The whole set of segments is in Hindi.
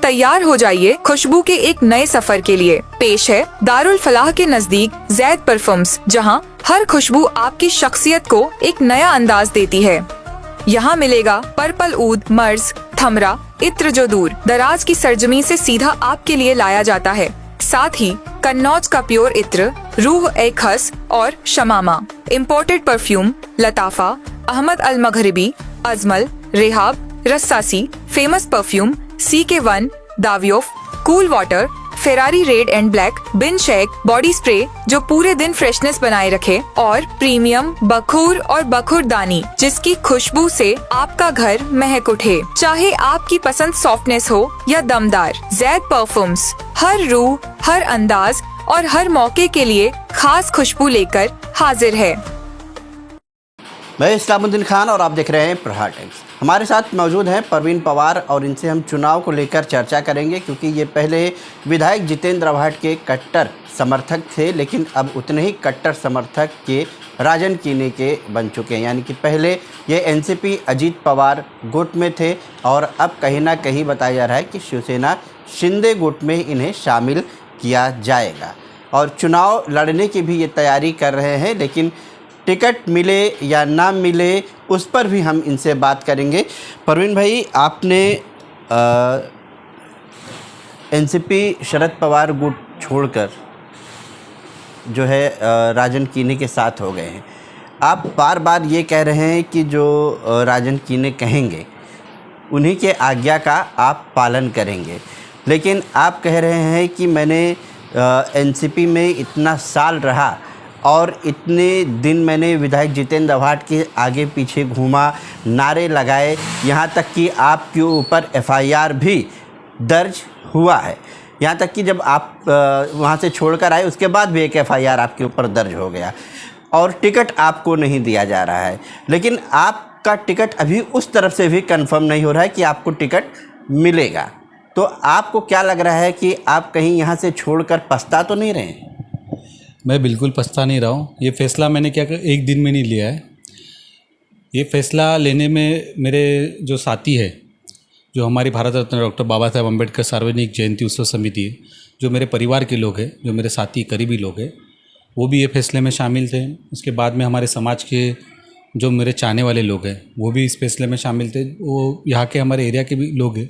तैयार हो जाइए खुशबू के एक नए सफर के लिए। पेश है दारुल फलाह के नजदीक जैद परफ्यूम्स, जहां हर खुशबू आपकी शख्सियत को एक नया अंदाज देती है। यहाँ मिलेगा पर्पल ऊद, मर्ज, थमरा, इत्र जो दूर दराज की सरजमी से सीधा आपके लिए लाया जाता है। साथ ही कन्नौज का प्योर इत्र, रूह ए खस और Shamama, imported perfume Lattafa, Ahmed Al Maghribi, Ajmal, Rehab, Rasasi, famous perfume CK1, Davidoff, cool water, Ferrari red and black, बिन शेक बॉडी स्प्रे जो पूरे दिन फ्रेशनेस बनाए रखे, और प्रीमियम बखूर और बखूर दानी जिसकी खुशबू से आपका घर महक उठे। चाहे आपकी पसंद सॉफ्टनेस हो या दमदार, जैद परफ्यूम्स हर रूह, हर अंदाज और हर मौके के लिए खास खुशबू लेकर हाजिर है। मैं इस्लामुद्दीन खान और आप देख रहे हैं प्रहार टाइम्स। हमारे साथ मौजूद हैं परवीन पवार और इनसे हम चुनाव को लेकर चर्चा करेंगे, क्योंकि ये पहले विधायक जितेंद्र आव्हाड के कट्टर समर्थक थे, लेकिन अब उतने ही कट्टर समर्थक के राजन कीने के बन चुके हैं। यानी कि पहले ये NCP अजीत पवार गुट में थे और अब कहीं ना कहीं बताया जा रहा है कि शिवसेना शिंदे गुट में इन्हें शामिल किया जाएगा और चुनाव लड़ने की भी ये तैयारी कर रहे हैं। लेकिन टिकट मिले या ना मिले उस पर भी हम इनसे बात करेंगे। परवीन भाई, आपने NCP शरद पवार गुट छोड़कर जो है राजन कीने के साथ हो गए हैं। आप बार बार ये कह रहे हैं कि जो राजन कीने कहेंगे उन्हीं के आज्ञा का आप पालन करेंगे, लेकिन आप कह रहे हैं कि मैंने NCP में इतना साल रहा और इतने दिन मैंने विधायक जितेंद्र आव्हाड के आगे पीछे घूमा, नारे लगाए, यहाँ तक कि आपके ऊपर FIR भी दर्ज हुआ है। यहाँ तक कि जब आप वहाँ से छोड़कर आए उसके बाद भी एक FIR आपके ऊपर दर्ज हो गया और टिकट आपको नहीं दिया जा रहा है। लेकिन आपका टिकट अभी उस तरफ से भी कंफर्म नहीं हो रहा है कि आपको टिकट मिलेगा। तो आपको क्या लग रहा है कि आप कहीं यहाँ से छोड़कर पछता तो नहीं रहे हैं? मैं बिल्कुल पछता नहीं रहा हूँ। ये फ़ैसला मैंने क्या एक दिन में नहीं लिया है। ये फ़ैसला लेने में मेरे जो साथी है, जो हमारी भारत रत्न डॉक्टर बाबा साहेब अम्बेडकर सार्वजनिक जयंती उत्सव समिति है, जो मेरे परिवार के लोग हैं, जो मेरे साथी करीबी लोग हैं, वो भी ये फैसले में शामिल थे। उसके बाद में हमारे समाज के जो मेरे चाहने वाले लोग हैं वो भी इस फैसले में शामिल थे। वो यहाँ के हमारे एरिया के भी लोग हैं,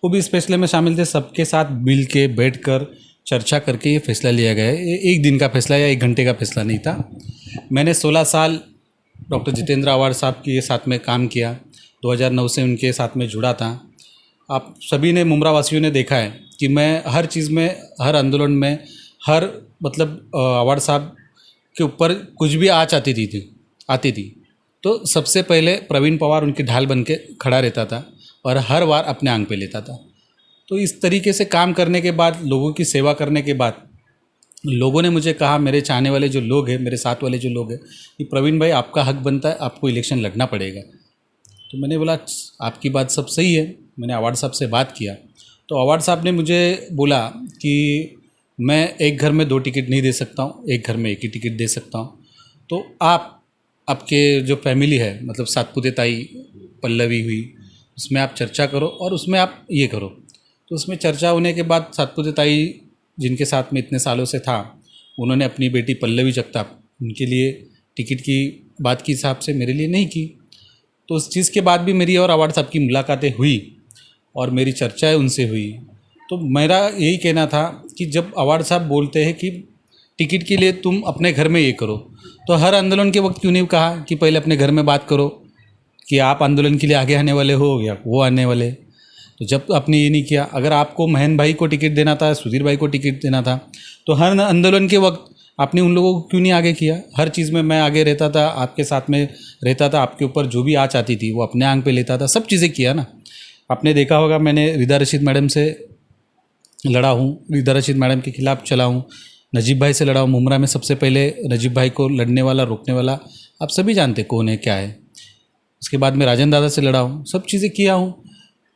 वो भी इस फैसले में शामिल थे। सबके साथ मिल के बैठ कर चर्चा करके ये फैसला लिया गया है। ये एक दिन का फैसला या एक घंटे का फैसला नहीं था। मैंने 16 साल डॉक्टर जितेंद्र आव्हाड साहब के साथ में काम किया, 2009 से उनके साथ में जुड़ा था। आप सभी ने, मुमरा वासियों ने देखा है कि मैं हर चीज़ में, हर आंदोलन में, हर आव्हाड साहब के ऊपर कुछ भी आती थी तो सबसे पहले प्रवीण पवार उनकी ढाल बन के खड़ा रहता था और हर बार अपने आंग पे लेता था। तो इस तरीके से काम करने के बाद, लोगों की सेवा करने के बाद, लोगों ने मुझे कहा, मेरे चाहने वाले जो लोग हैं, मेरे साथ वाले जो लोग हैं, कि प्रवीण भाई आपका हक बनता है, आपको इलेक्शन लड़ना पड़ेगा। तो मैंने बोला आपकी बात सब सही है। मैंने आव्हाड साहब से बात किया तो आव्हाड साहब ने मुझे बोला कि मैं एक घर में 2 टिकट नहीं दे सकता हूँ, एक घर में 1 ही टिकट दे सकता हूँ। तो आपके जो फैमिली है, मतलब सातपुते ताई पल्लवी हुई, उसमें आप चर्चा करो और उसमें आप ये करो। तो उसमें चर्चा होने के बाद सातपुते ताई, जिनके साथ में इतने सालों से था, उन्होंने अपनी बेटी पल्लवी जगताप, उनके लिए टिकट की बात की हिसाब से मेरे लिए नहीं की। तो उस चीज़ के बाद भी मेरी और आव्हाड साहब की मुलाकातें हुई और मेरी चर्चाएं उनसे हुई। तो मेरा यही कहना था कि जब आव्हाड साहब बोलते हैं कि टिकट के लिए तुम अपने घर में ये करो, तो हर आंदोलन के वक्त क्यों नहीं कहा कि पहले अपने घर में बात करो कि आप आंदोलन के लिए आगे आने वाले हो या वो आने वाले। तो जब आपने ये नहीं किया, अगर आपको महेंद्र भाई को टिकट देना था, सुधीर भाई को टिकट देना था, तो हर आंदोलन के वक्त आपने उन लोगों को क्यों नहीं आगे किया? हर चीज़ में मैं आगे रहता था, आपके साथ में रहता था, आपके ऊपर जो भी आँच आती थी वो अपने आंग पे लेता था, सब चीज़ें किया ना। आपने देखा होगा मैंने रिदा रशीद मैडम से लड़ा हूँ, रिदा रशीद मैडम के खिलाफ चला हूँ, नजीब भाई से लड़ा हूँ। मुमरा में सबसे पहले नजीब भाई को लड़ने वाला, रोकने वाला आप सभी जानते कौन है, क्या है। उसके बाद में राजन दादा से लड़ा हूँ, सब चीज़ें किया हूँ।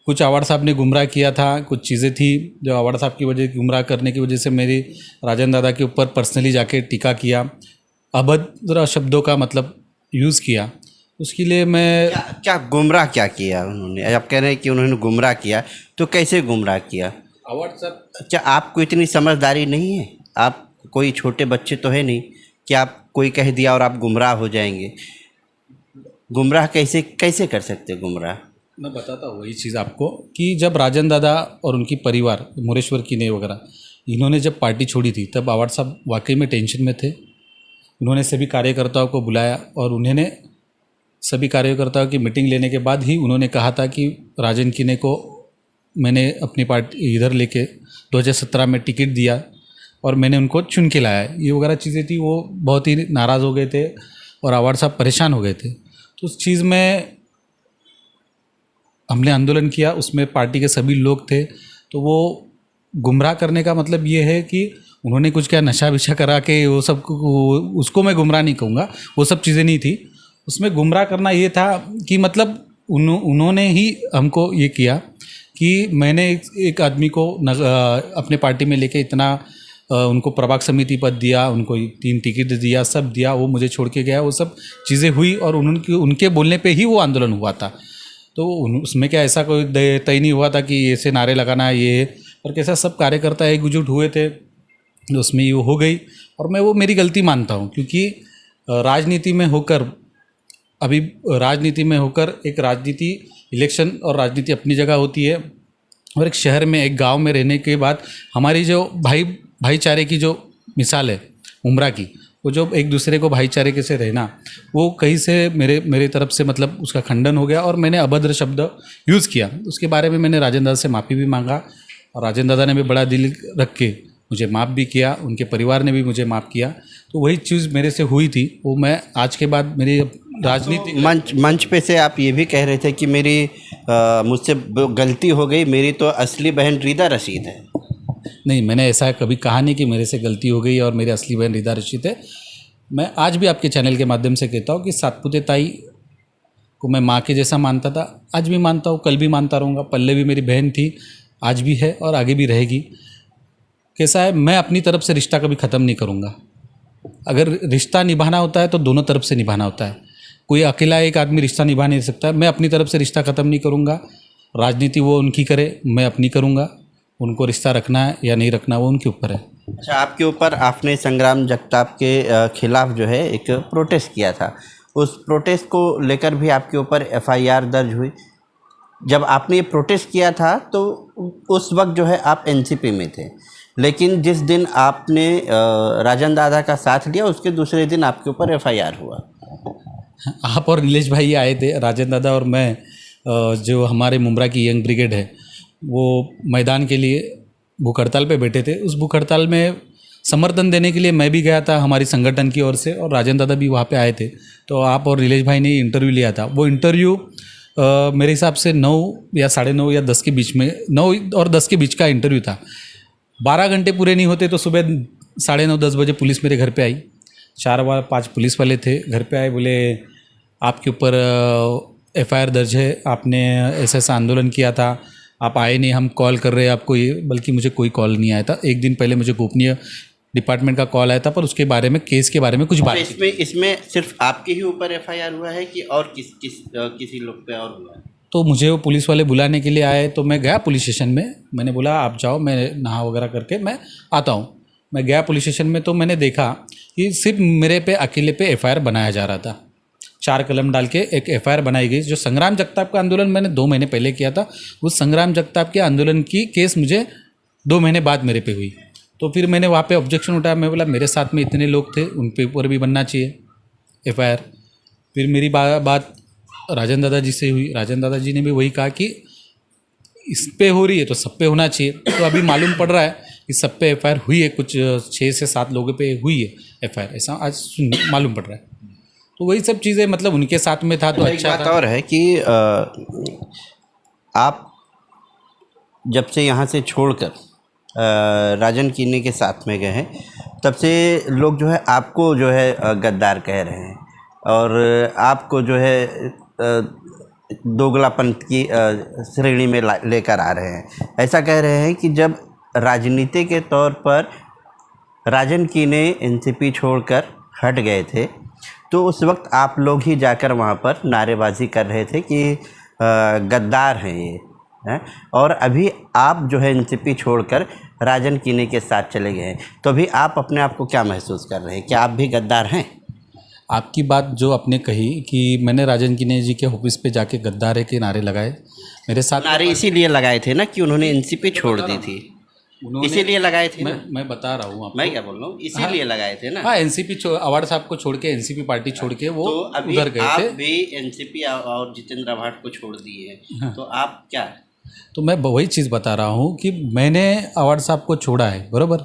कुछ आव्हाड साहब ने गुमराह किया था, कुछ चीज़ें थी जो आव्हाड साहब की वजह, गुमराह करने की वजह से मेरी राजन दादा के ऊपर पर्सनली जाके टीका किया, अभद्र शब्दों का मतलब यूज़ किया। उसके लिए मैं क्या गुमराह क्या किया उन्होंने? आप कह रहे हैं कि उन्होंने गुमराह किया, तो कैसे गुमराह किया? व्हाट्सएप क्या आपको इतनी समझदारी नहीं है? आप कोई छोटे बच्चे तो है नहीं कि आप कोई कह दिया और आप गुमराह हो जाएंगे। गुमराह कैसे कैसे कर सकते गुमराह? मैं बताता हूँ वही चीज़ आपको कि जब राजन दादा और उनकी परिवार मोरेश्वर की ने वगैरह इन्होंने जब पार्टी छोड़ी थी तब आवाड़ साहब वाकई में टेंशन में थे। उन्होंने सभी कार्यकर्ताओं को बुलाया और उन्होंने सभी कार्यकर्ताओं की मीटिंग लेने के बाद ही उन्होंने कहा था कि राजन किने को मैंने अपनी पार्टी इधर लेके 2017 में टिकट दिया और मैंने उनको चुन के लाया। ये वगैरह चीज़ें थी, वो बहुत ही नाराज़ हो गए थे और आवाड़ साहब परेशान हो गए थे। तो उस चीज़ में हमने आंदोलन किया, उसमें पार्टी के सभी लोग थे। तो वो गुमराह करने का मतलब ये है कि उन्होंने कुछ क्या नशा विशा करा के वो सब उसको मैं गुमराह नहीं कहूँगा, वो सब चीज़ें नहीं थी। उसमें गुमराह करना ये था कि मतलब उन्होंने ही हमको ये किया कि मैंने एक आदमी को अपने पार्टी में लेके इतना उनको प्रभाग समिति पद दिया, उनको 3 टिकट दिया, सब दिया, वो मुझे छोड़ के गया। वो सब चीज़ें हुई और उनके बोलने पे ही वो आंदोलन हुआ था। तो उसमें क्या ऐसा कोई तय नहीं हुआ था कि ऐसे नारे लगाना ये, और कैसा सब कार्यकर्ता एकजुट हुए थे, उसमें ये हो गई। और मैं वो मेरी गलती मानता हूँ क्योंकि राजनीति में होकर एक राजनीति इलेक्शन और राजनीति अपनी जगह होती है और एक शहर में एक गांव में रहने के बाद हमारी जो भाईचारे की जो मिसाल है उमरा की, वो जो एक दूसरे को भाईचारे के से रहना, वो कहीं से मेरे तरफ से मतलब उसका खंडन हो गया और मैंने अभद्र शब्द यूज़ किया। उसके बारे में मैंने राजन दादा से माफ़ी भी मांगा और राजन दादा ने भी बड़ा दिल रख के मुझे माफ़ भी किया, उनके परिवार ने भी मुझे माफ़ किया। तो वही चीज़ मेरे से हुई थी, वो मैं आज के बाद मेरी राजनीति मंच पे से आप ये भी कह रहे थे कि मुझसे गलती हो गई, मेरी तो असली बहन रीदा रशीद है। नहीं, मैंने ऐसा कभी कहा नहीं कि मेरे से गलती हो गई और मेरी असली बहन रीदा रशीद है। मैं आज भी आपके चैनल के माध्यम से कहता हूँ कि सातपुते ताई को मैं माँ के जैसा मानता था, आज भी मानता हूँ, कल भी मानता रहूँगा। पल्ले भी मेरी बहन थी, आज भी है और आगे भी रहेगी। कैसा है, मैं अपनी तरफ से रिश्ता कभी ख़त्म नहीं करूँगा। अगर रिश्ता निभाना होता है तो दोनों तरफ से निभाना होता है। कोई अकेला एक आदमी रिश्ता निभा नहीं सकता। मैं अपनी तरफ से रिश्ता ख़त्म नहीं करूँगा। राजनीति वो उनकी करे, मैं अपनी करूँगा। उनको रिश्ता रखना है या नहीं रखना वो उनके ऊपर है। अच्छा, आपके ऊपर आपने संग्राम जगताप के खिलाफ जो है एक प्रोटेस्ट किया था, उस प्रोटेस्ट को लेकर भी आपके ऊपर FIR दर्ज हुई। जब आपने ये प्रोटेस्ट किया था तो उस वक्त जो है आप NCP में थे, लेकिन जिस दिन आपने राजन दादा का साथ लिया उसके दूसरे दिन आपके ऊपर FIR हुआ। आप और नीलेश भाई आए थे, राजन दादा और मैं, जो हमारे मुमरा की यंग ब्रिगेड है, वो मैदान के लिए भूख हड़ताल पे बैठे थे। उस भूख हड़ताल में समर्थन देने के लिए मैं भी गया था हमारी संगठन की ओर से, और राजन दादा भी वहाँ पे आए थे। तो आप और नीलेश भाई ने इंटरव्यू लिया था। वो इंटरव्यू मेरे हिसाब से 9 या 9:30 या 10 के बीच में, 9 और 10 के बीच का इंटरव्यू था। 12 घंटे पूरे नहीं होते तो सुबह 9:30-10 बजे पुलिस मेरे घर पे आई। 4-5 पुलिस वाले थे, घर पे आए, बोले आपके ऊपर FIR दर्ज है, आपने ऐसा आंदोलन किया था, आप आए नहीं, हम कॉल कर रहे हैं आपको। ये बल्कि मुझे कोई कॉल नहीं आया था। एक दिन पहले मुझे गोपनीय डिपार्टमेंट का कॉल आया था, पर उसके बारे में, केस के बारे में कुछ बात। इसमें सिर्फ आपके ही ऊपर FIR हुआ है कि और किसी लोग पे और हुआ है? तो मुझे वो पुलिस वाले बुलाने के लिए आए, तो मैं गया पुलिस स्टेशन में। मैंने बोला आप जाओ, मैं नहा वगैरह करके मैं आता हूँ। मैं गया पुलिस स्टेशन में, तो मैंने देखा कि सिर्फ मेरे पे अकेले पे FIR बनाया जा रहा था। 4 कलम डाल के एक FIR बनाई गई। जो संग्राम जगताप का आंदोलन मैंने 2 महीने पहले किया था, उस संग्राम जगताप के आंदोलन की केस मुझे 2 महीने बाद मेरे पे हुई। तो फिर मैंने वहाँ पे ऑब्जेक्शन उठाया। मैं बोला मेरे साथ में इतने लोग थे, उन पे ऊपर भी बनना चाहिए FIR। फिर मेरी बात राजन दादा जी से हुई। राजन दादा जी ने भी वही कहा कि इस पे हो रही है तो सब पे होना चाहिए। तो अभी मालूम पड़ रहा है कि सब पे FIR हुई है, कुछ 6 से 7 लोगों पे हुई है FIR, ऐसा आज मालूम पड़ रहा है। तो वही सब चीज़ें, मतलब उनके साथ में था तो अच्छा बात और है कि आप जब से यहाँ से छोड़कर राजन किने के साथ में गए हैं, तब से लोग जो है आपको जो है गद्दार कह रहे हैं और आपको जो है दोगलापन की श्रेणी में लेकर आ रहे हैं। ऐसा कह रहे हैं कि जब राजनीति के तौर पर राजन किने NCP छोड़कर हट गए थे, तो उस वक्त आप लोग ही जाकर वहाँ पर नारेबाजी कर रहे थे कि गद्दार हैं ये हैं, और अभी आप जो है एनसीपी छोड़कर राजन कीने के साथ चले गए हैं। तो अभी आप अपने आप को क्या महसूस कर रहे हैं, क्या आप भी गद्दार हैं? आपकी बात जो आपने कही कि मैंने राजन कीने जी के ऑफिस पे जाके गद्दार के नारे लगाए, मेरे साथ नारे इसीलिए लगाए थे ना कि उन्होंने एनसीपी छोड़ दी थी, इसीलिए लगाए थे ना? मैं बता रहा हूँ आपको। मैं क्या बोल रहा हूँ, इसीलिए लगाए थे ना? हाँ, एनसीपी अवार्ड साहब को छोड़ के, एनसीपी पार्टी छोड़ के वो तो अभी उधर गए आप थे। भी एनसीपी और जितेंद्र आव्हाड को छोड़ दिए हैं, तो आप क्या? तो मैं वही चीज़ बता रहा हूँ कि मैंने अवार्ड साहब को छोड़ा है बरोबर,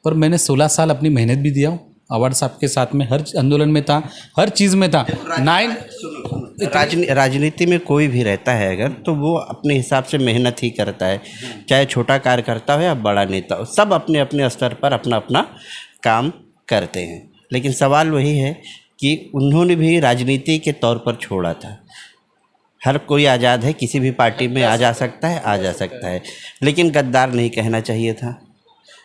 पर मैंने 16 साल अपनी मेहनत भी दिया हूँ अवार्ड साहब के साथ में, हर आंदोलन में था, हर चीज़ में था। राजनीति में कोई भी रहता है अगर, तो वो अपने हिसाब से मेहनत ही करता है, चाहे छोटा कार्यकर्ता हो या बड़ा नेता हो, सब अपने अपने स्तर पर अपना अपना काम करते हैं। लेकिन सवाल वही है कि उन्होंने भी राजनीति के तौर पर छोड़ा था। हर कोई आज़ाद है, किसी भी पार्टी में आ जा सकता है, लेकिन गद्दार नहीं कहना चाहिए था।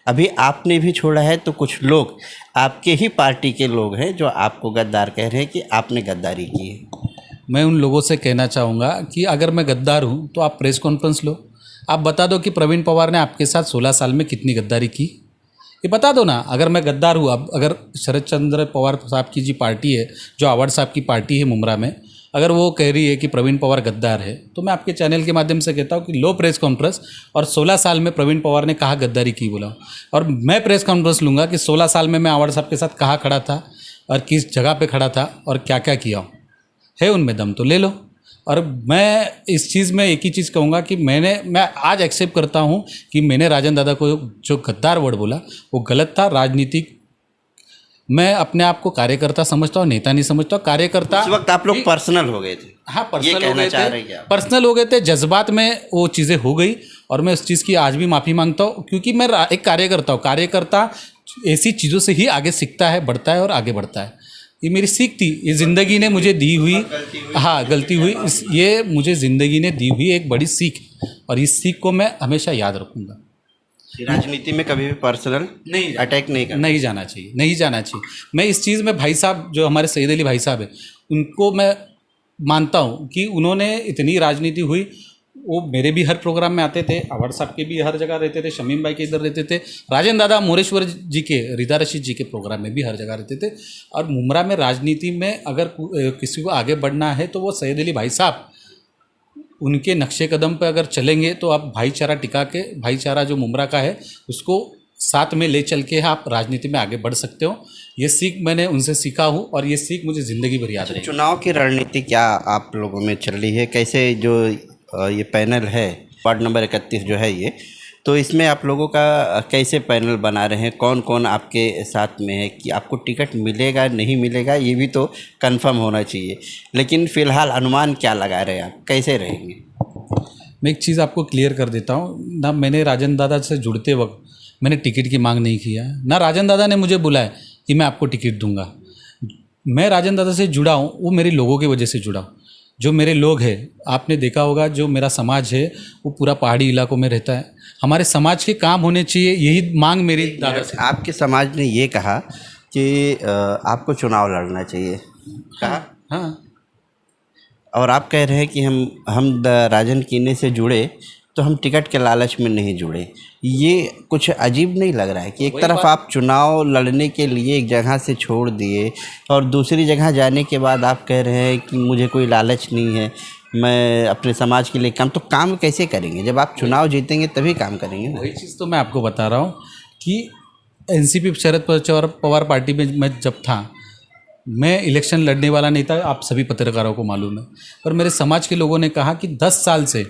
अभी आपने भी छोड़ा है तो कुछ लोग आपके ही पार्टी के लोग हैं जो आपको गद्दार कह रहे हैं कि आपने गद्दारी की है। मैं उन लोगों से कहना चाहूँगा कि अगर मैं गद्दार हूँ तो आप प्रेस कॉन्फ्रेंस लो, आप बता दो कि प्रवीण पवार ने आपके साथ 16 साल में कितनी गद्दारी की, ये बता दो ना। अगर मैं गद्दार हूँ, अब अगर शरद चंद्र पवार साहब की जी पार्टी है, जो आव्हाड साहब की पार्टी है मुमरा में, अगर वो कह रही है कि प्रवीण पवार गद्दार है, तो मैं आपके चैनल के माध्यम से कहता हूँ कि लो प्रेस कॉन्फ्रेंस, और 16 साल में प्रवीण पवार ने कहाँ गद्दारी की बोला, और मैं प्रेस कॉन्फ्रेंस लूँगा कि 16 साल में मैं आव्हाड साहब के साथ कहाँ खड़ा था और किस जगह पे खड़ा था और क्या क्या किया है, उनमें दम तो ले लो। और मैं इस चीज़ में एक ही चीज़ कहूँगा कि मैं आज एक्सेप्ट करता हूँ कि मैंने राजन दादा को जो गद्दार वर्ड बोला वो गलत था। राजनीतिक मैं अपने आप को कार्यकर्ता समझता हूँ, नेता नहीं समझता हूँ। कार्यकर्ता उस वक्त आप लोग पर्सनल हो गए थे। हाँ, ये पर्सनल हो कहना गए चाह थे, रहे हैं क्या? पर्सनल हो गए थे, जज्बात में वो चीज़ें हो गई, और मैं उस चीज़ की आज भी माफ़ी मांगता हूँ, क्योंकि मैं एक कार्यकर्ता हूँ। कार्यकर्ता ऐसी चीज़ों से ही आगे सीखता है, बढ़ता है और आगे बढ़ता है। ये मेरी सीख थी, ये ज़िंदगी ने मुझे दी हुई, हाँ गलती हुई, ये मुझे ज़िंदगी ने दी हुई एक बड़ी सीख, और इस सीख को मैं हमेशा याद रखूँगा। राजनीति में कभी भी पर्सनल नहीं अटैक नहीं करना, नहीं जाना चाहिए, नहीं जाना चाहिए। मैं इस चीज़ में भाई साहब जो हमारे सईद अली भाई साहब है, उनको मैं मानता हूँ कि उन्होंने इतनी राजनीति हुई, वो मेरे भी हर प्रोग्राम में आते थे, आव्हाड साहब के भी हर जगह रहते थे, शमीम भाई के इधर रहते थे, राजन दादा मोरेश्वर जी के, रिदा रशीद जी के प्रोग्राम में भी हर जगह रहते थे। और मुमरा में राजनीति में अगर किसी को आगे बढ़ना है तो वो सईद अली भाई साहब उनके नक्शे कदम पर अगर चलेंगे तो आप भाईचारा टिका के, भाईचारा जो मुमरा का है उसको साथ में ले चल के आप राजनीति में आगे बढ़ सकते हो। ये सीख मैंने उनसे सीखा हूँ, और ये सीख मुझे ज़िंदगी भर याद रहेगी। चुनाव की रणनीति क्या आप लोगों में चल रही है? कैसे जो ये पैनल है, वार्ड नंबर 31 जो है ये, तो इसमें आप लोगों का कैसे पैनल बना रहे हैं? कौन कौन आपके साथ में है? कि आपको टिकट मिलेगा नहीं मिलेगा ये भी तो कंफर्म होना चाहिए, लेकिन फ़िलहाल अनुमान क्या लगा रहे हैं आप, कैसे रहेंगे? मैं एक चीज़ आपको क्लियर कर देता हूँ ना, मैंने राजन दादा से जुड़ते वक्त मैंने टिकट की मांग नहीं किया, ना राजन दादा ने मुझे बुलाया कि मैं आपको टिकट दूंगा। मैं राजन दादा से जुड़ा हूँ, वो मेरे लोगों की वजह से जुड़ा हूँ। जो मेरे लोग हैं, आपने देखा होगा जो मेरा समाज है वो पूरा पहाड़ी इलाकों में रहता है। हमारे समाज के काम होने चाहिए, यही मांग मेरी दादा से। आपके समाज ने ये कहा कि आपको चुनाव लड़ना चाहिए, कहा? हाँ, और आप कह रहे हैं कि हम राजन कीने से जुड़े तो हम टिकट के लालच में नहीं जुड़े। ये कुछ अजीब नहीं लग रहा है कि एक तरफ आप चुनाव लड़ने के लिए एक जगह से छोड़ दिए और दूसरी जगह जाने के बाद आप कह रहे हैं कि मुझे कोई लालच नहीं है, मैं अपने समाज के लिए तो काम कैसे करेंगे? जब आप चुनाव जीतेंगे तभी काम करेंगे ना। वही चीज़ तो मैं आपको बता रहा हूँ कि एनसीपी शरद पवार पार्टी में मैं जब था, मैं इलेक्शन लड़ने वाला नहीं था, आप सभी पत्रकारों को मालूम है। पर मेरे समाज के लोगों ने कहा कि 10 साल से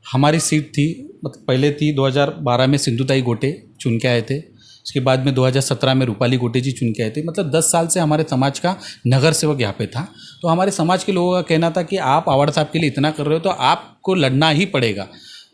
हमारी सीट थी, मतलब पहले थी 2012 में सिंधुताई गोटे चुन के आए थे, उसके बाद में 2017 में रूपाली गोटे जी चुन के आए थे। मतलब 10 साल से हमारे समाज का नगर सेवक यहाँ पे था। तो हमारे समाज के लोगों का कहना था कि आप आव्हाड साहब के लिए इतना कर रहे हो तो आपको लड़ना ही पड़ेगा।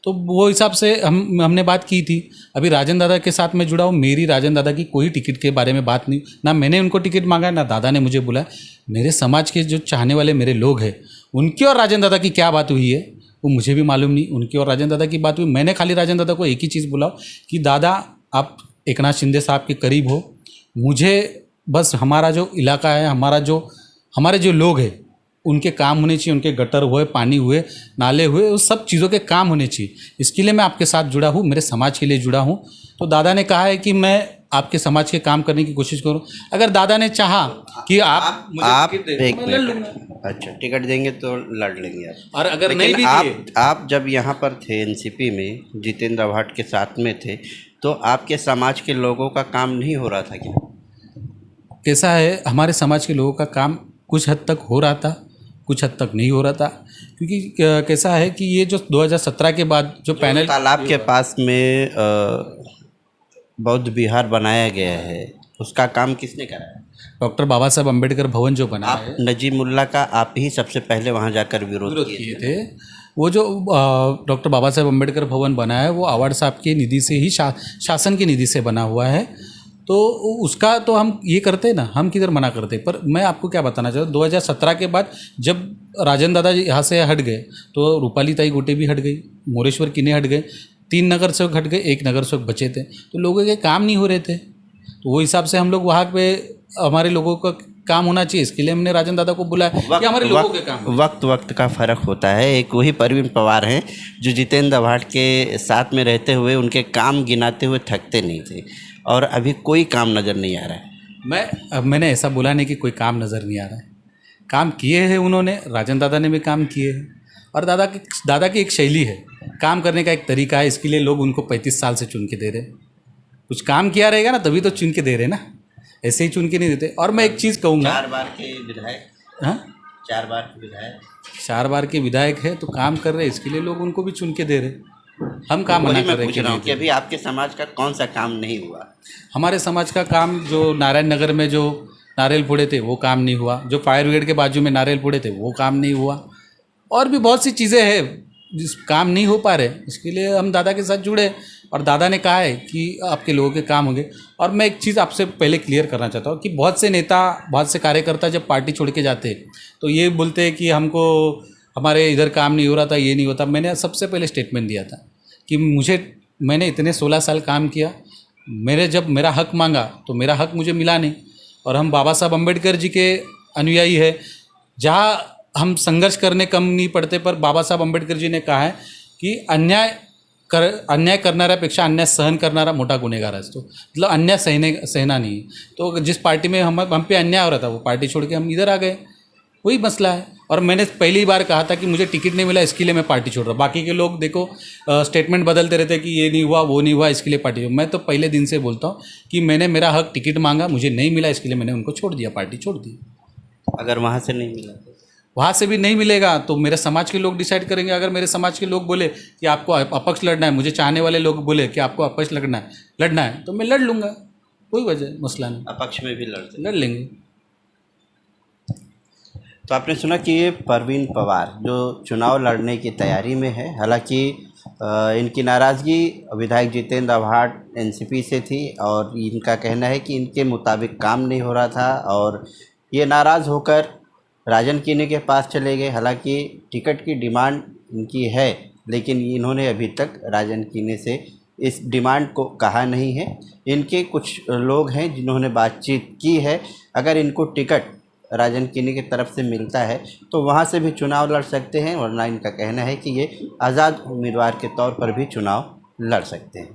तो वो हिसाब से हमने बात की थी। अभी राजन दादा के साथ मैं जुड़ा हूँ, मेरी राजन दादा की कोई टिकट के बारे में बात नहीं, ना मैंने उनको टिकट मांगा ना दादा ने मुझे बुलाया। मेरे समाज के जो चाहने वाले मेरे लोग हैं, उनकी और राजन दादा की क्या बात हुई है वो मुझे भी मालूम नहीं। उनकी और राजन दादा की बात हुई, मैंने खाली राजन दादा को एक ही चीज़ बोला कि दादा आप एकनाथ शिंदे साहब के करीब हो, मुझे बस हमारा जो इलाका है, हमारे जो लोग हैं उनके काम होने चाहिए, उनके गटर हुए, पानी हुए, नाले हुए, उस सब चीज़ों के काम होने चाहिए। इसके लिए मैं आपके साथ जुड़ा हूँ, मेरे समाज के लिए जुड़ा हूँ। तो दादा ने कहा है कि मैं आपके समाज के काम करने की कोशिश करूँ। अगर दादा ने चाहा कि आप एक मिनट, अच्छा टिकट देंगे तो लड़ लेंगे आप। और अगर नहीं लेकिन भी दिए, आप जब यहाँ पर थे एनसीपी में जितेंद्र आव्हाड के साथ में थे, तो आपके समाज के लोगों का काम नहीं हो रहा था क्या? कैसा है, हमारे समाज के लोगों का काम कुछ हद तक हो रहा था, कुछ हद तक नहीं हो रहा था। क्योंकि कैसा है कि ये जो 2017 के बाद जो पैनल तालाब के पास में बौद्ध विहार बनाया गया है, उसका काम किसने कराया? डॉक्टर बाबा साहब अम्बेडकर भवन जो बना है, नजीमुल्ला का आप ही सबसे पहले वहाँ जाकर विरोध किए थे। वो जो डॉक्टर बाबा साहब अम्बेडकर भवन बना है वो आव्हाड साहब की निधि से ही शासन की निधि से बना हुआ है। तो उसका तो हम ये करते हैं ना, हम किधर मना करते। पर मैं आपको क्या बताना चाहता हूँ, 2017 के बाद जब राजन दादा यहाँ से हट गए तो रूपाली ताई गोटे भी हट गई, मोरेश्वर किन्ने हट गए, 3 नगर सेवक हट गए, 1 नगर सेवक बचे थे। तो लोगों के काम नहीं हो रहे थे, तो वो हिसाब से हम लोग वहाँ पे हमारे लोगों का काम होना चाहिए। इसके लिए हमने राजन दादा को बुलाया कि हमारे लोगों के काम। वक्त का फ़र्क होता है। एक वही परवीन पवार हैं जो जितेंद्र आव्हाड के साथ में रहते हुए उनके काम गिनाते हुए थकते नहीं थे, और अभी कोई काम नज़र नहीं आ रहा है। मैंने ऐसा बोला नहीं कि कोई काम नज़र नहीं आ रहा है। काम किए हैं उन्होंने, राजन दादा ने भी काम किए हैं। और दादा की एक शैली है, काम करने का एक तरीका है। इसके लिए लोग उनको 35 साल से चुन के दे रहे। कुछ काम किया रहेगा ना तभी तो चुन के दे रहे ना, ऐसे ही चुन के नहीं देते। और मैं एक चीज़ कहूँगा, 4 बार के विधायक, हाँ 4 बार के विधायक, 4 बार के विधायक है तो काम कर रहे, इसके लिए लोग उनको भी चुन के दे रहे। हम काम मना कर रहे हैं कि अभी आपके समाज का कौन सा काम नहीं हुआ? हमारे समाज का काम जो नारायण नगर में जो नारियल फोड़े थे वो काम नहीं हुआ, जो फायर ब्रिगेड के बाजू में नारियल फोड़े थे वो काम नहीं हुआ, और भी बहुत सी चीज़ें हैं जिस काम नहीं हो पा रहे। इसके लिए हम दादा के साथ जुड़े और दादा ने कहा है कि आपके लोगों के काम होंगे। और मैं एक चीज़ आपसे पहले क्लियर करना चाहता हूँ कि बहुत से नेता, बहुत से कार्यकर्ता जब पार्टी छोड़ के जाते तो ये बोलते हैं कि हमको हमारे इधर काम नहीं हो रहा था, ये नहीं होता। मैंने सबसे पहले स्टेटमेंट दिया था कि मैंने इतने 16 साल काम किया, जब मेरा हक मांगा तो मेरा हक मुझे मिला नहीं। और हम बाबा साहब अम्बेडकर जी के अनुयायी है, जहाँ हम संघर्ष करने कम नहीं पड़ते। पर बाबा साहब अम्बेडकर जी ने कहा है कि अन्याय करणाऱ्यापेक्षा अन्याय सहन करणारा मोठा गुन्हेगार असतो। मतलब अन्याय सहना नहीं। तो जिस पार्टी में हम पे अन्याय हो रहा था वो पार्टी छोड़ के हम इधर आ गए, वही मसला है। और मैंने पहली बार कहा था कि मुझे टिकट नहीं मिला, इसके लिए मैं पार्टी छोड़ रहा हूँ। बाकी के लोग देखो स्टेटमेंट बदलते रहते हैं कि ये नहीं हुआ, वो नहीं हुआ, इसके लिए पार्टी। मैं तो पहले दिन से बोलता हूँ कि मैंने मेरा हक टिकट मांगा, मुझे नहीं मिला, इसके लिए मैंने उनको छोड़ दिया, पार्टी छोड़ दी। अगर वहाँ से नहीं मिला, वहाँ से भी नहीं मिलेगा तो मेरे समाज के लोग डिसाइड करेंगे। अगर मेरे समाज के लोग बोले कि आपको अपक्ष लड़ना है, मुझे चाहने वाले लोग बोले कि आपको अपक्ष लड़ना है तो मैं लड़ लूँगा, कोई वजह मसला नहीं, अपक्ष में भी लड़ लेंगे। तो आपने सुना कि ये परवीन पवार जो चुनाव लड़ने की तैयारी में है। हालांकि इनकी नाराज़गी विधायक जितेंद्र आव्हाड एनसीपी से थी, और इनका कहना है कि इनके मुताबिक काम नहीं हो रहा था और ये नाराज़ होकर राजन किन्ने के पास चले गए। हालांकि टिकट की डिमांड इनकी है, लेकिन इन्होंने अभी तक राजन किन्ने से इस डिमांड को कहा नहीं है। इनके कुछ लोग हैं जिन्होंने बातचीत की है, अगर इनको टिकट राजन किन्ने की तरफ से मिलता है तो वहाँ से भी चुनाव लड़ सकते हैं, वरना इनका कहना है कि ये आज़ाद उम्मीदवार के तौर पर भी चुनाव लड़ सकते हैं।